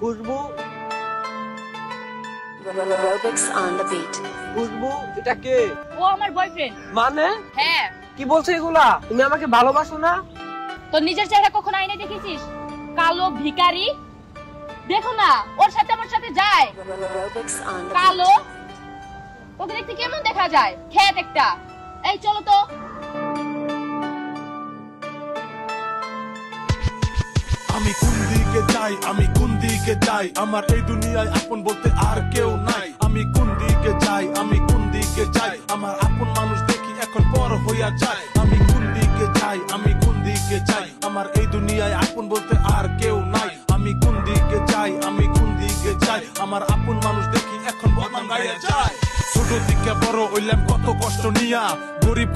Khushbu Robotics on the beat. খুশবু এটা কে? ও আমার boyfriend. মানে হ্যাঁ। কি বলছো এগুলা? তুমি আমাকে ভালোবাসো না? তো নিজের চেহারা কখনো আয়নায় দেখেছিস? কালো ভিখারি দেখো না, ওর সাথে আমার সাথে যায়। Robotics on the কালো ওকে দেখতে কেমন দেখা যায়? খেত একটা। এই চলো তো। আমি কোন দিকে যাই, আমি কোন দিকে যাই, আমার এই দুনিয়ায় আপন বলতে আর কেউ নাই। আমি কোন দিকে যাই, আমি কোন দিকে যাই, আমার আপন মানুষ দেখি এখন পর হইয়া যায়। আমি কোন দিকে যাই, আমি কোন দিকে যাই, আমার এই দুনিয়ায় আপন বলতে আর কেউ নাই। আমি কোন দিকে যাই, আমি কোন দিকে যাই, আমার আপন মানুষ দেখি এখন বদনাম গাইয়া যায়। ছোট দিকে বড় হইলাম কত কষ্ট নিয়া, গরিব